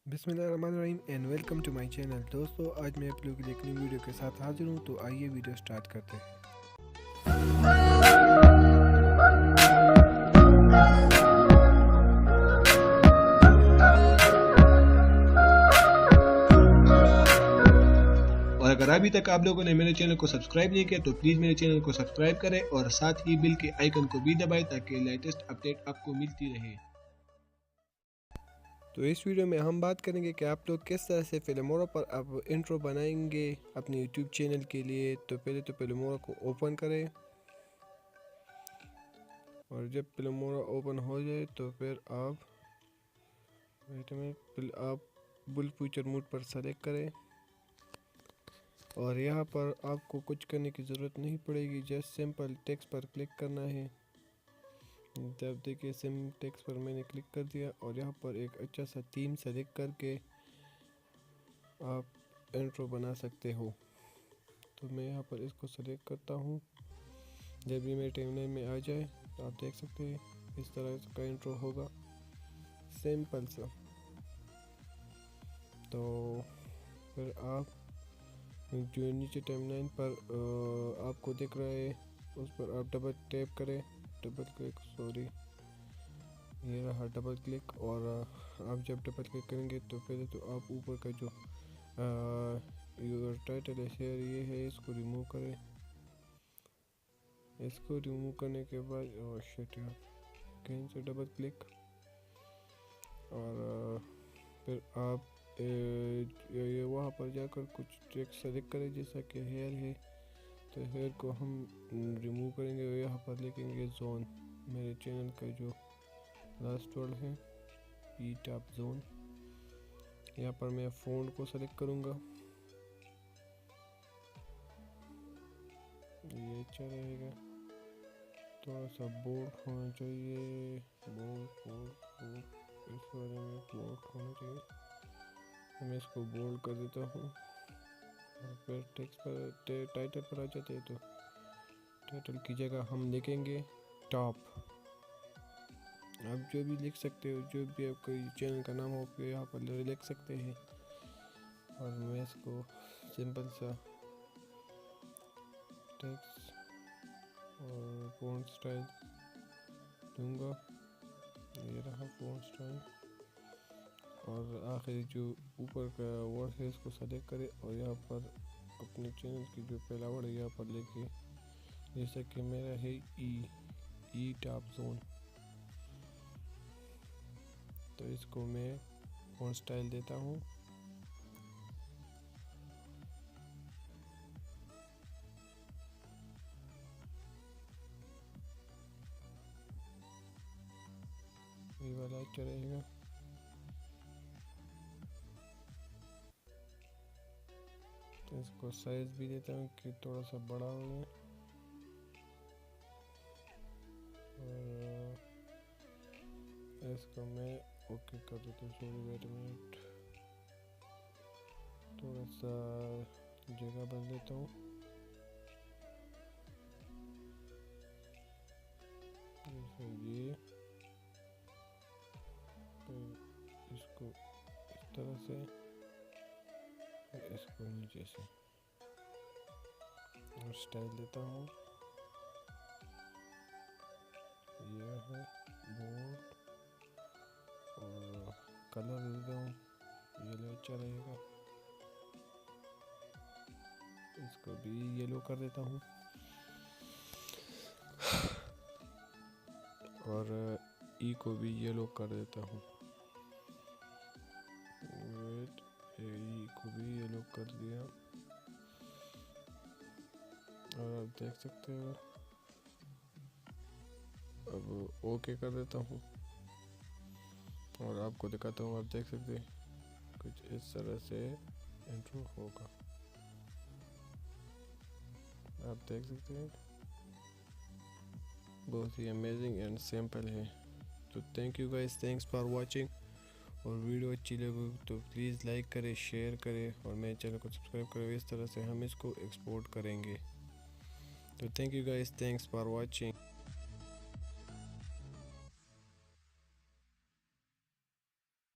बिस्मिल्लाहिर्रहमानिर्रहीम and welcome to my channel. दोस्तों, आज मैं आप लोगों के लिए एक नई वीडियो के साथ हाजिर हूँ। तो आइए वीडियो स्टार्ट करते हैं। और अगर अभी तक आप लोगों ने मेरे चैनल को सब्सक्राइब नहीं किया तो प्लीज़ मेरे चैनल को सब्सक्राइब करें और साथ ही बिल के आइकन को भी दबाएं ताकि लेटेस्ट अपडेट आपको मिलती रहे। तो इस वीडियो में हम बात करेंगे कि आप लोग किस तरह से फिल्मोरा पर अब इंट्रो बनाएंगे अपने यूट्यूब चैनल के लिए। तो पहले तो फिल्मोरा को ओपन करें और जब फिल्मोरा ओपन हो जाए तो फिर आप बुल फ्यूचर मोड पर सेलेक्ट करें और यहाँ पर आपको कुछ करने की ज़रूरत नहीं पड़ेगी, जस्ट सिंपल टेक्स्ट पर क्लिक करना है। जब देखिए सिम टेक्स्ट पर मैंने क्लिक कर दिया और यहाँ पर एक अच्छा सा थीम सेलेक्ट करके आप इंट्रो बना सकते हो। तो मैं यहाँ पर इसको सेलेक्ट करता हूँ। जब ये मेरे टाइमलाइन में आ जाए तो आप देख सकते हैं इस तरह का इंट्रो होगा, सिंपल सा। तो फिर आप जो नीचे टाइमलाइन पर आपको दिख रहा है उस पर आप डबल टैप करें, डबल क्लिक, ये रहा डबल क्लिक। और आप जब डबल क्लिक करेंगे तो पहले तो आप ऊपर का जो टाइटल है शेयर ये है, इसको रिमूव करें। इसको रिमूव करने के बाद कहीं से डबल क्लिक और फिर आप ये वहाँ पर जाकर कुछ टेक्स्ट सेलेक्ट करें, जैसा कि हेयर है तो हेयर को हम रिमूव करेंगे और यहाँ पर लिखेंगे जोन। मेरे चैनल का जो लास्ट वर्ड है ई टॉप जोन। यहाँ पर मैं फ़ॉन्ट को सेलेक्ट करूँगा, ये अच्छा रहेगा, थोड़ा सा बोल्ड होना चाहिए, बोल्ड इस बारे में बोल्ड होना चाहिए। मैं इसको बोल्ड कर देता हूँ और फिर टेक्स्ट पर टाइटल पर आ जाते हैं तो टाइटल की जगह हम लिखेंगे टॉप। आप जो भी लिख सकते हो, जो भी आपका चैनल का नाम हो यहाँ पर लिख सकते हैं। और मैं इसको सिंपल सा टेक्स्ट और फ़ॉन्ट स्टाइल दूंगा, ये रहा फ़ॉन्ट स्टाइल। और आखिरी जो ऊपर का वर्ड है इसको सेलेक्ट करें और यहाँ पर अपने चैनल की जो पहला वर्ड है यहाँ पर लिखिए, जैसा कि मेरा है ई टॉप जोन। तो इसको मैं फ़ॉन्ट स्टाइल देता हूँ, ये वाला अच्छा रहेगा। तो इसको साइज भी देता हूँ कि थोड़ा सा बड़ा हो जाए। और इसको मैं ओके कर देता हूँ, वेट मिनट, थोड़ा सा जगह बन देता हूँ। जैसे ये तो इसको इस तरह से, इसको नीचे से और स्टाइल देता हूँ, ये है बोल्ड और कलर देता हूँ येलो, अच्छा रहेगा। इसको भी येलो कर देता हूँ और ई को भी येलो कर देता हूँ, ई को भी येलो कर दिया। और आप देख सकते हो, अब ओके कर देता हूँ और आपको दिखाता हूँ। आप देख सकते हैं कुछ इस तरह से इंट्रो होगा, आप देख सकते हैं, बहुत ही अमेजिंग एंड सिंपल है। तो thank you guys, thanks for watching. और वीडियो अच्छी लगे तो प्लीज़ लाइक करें, शेयर करें और मेरे चैनल को सब्सक्राइब करें। इस तरह से हम इसको एक्सपोर्ट करेंगे। तो thank you guys, thanks for watching.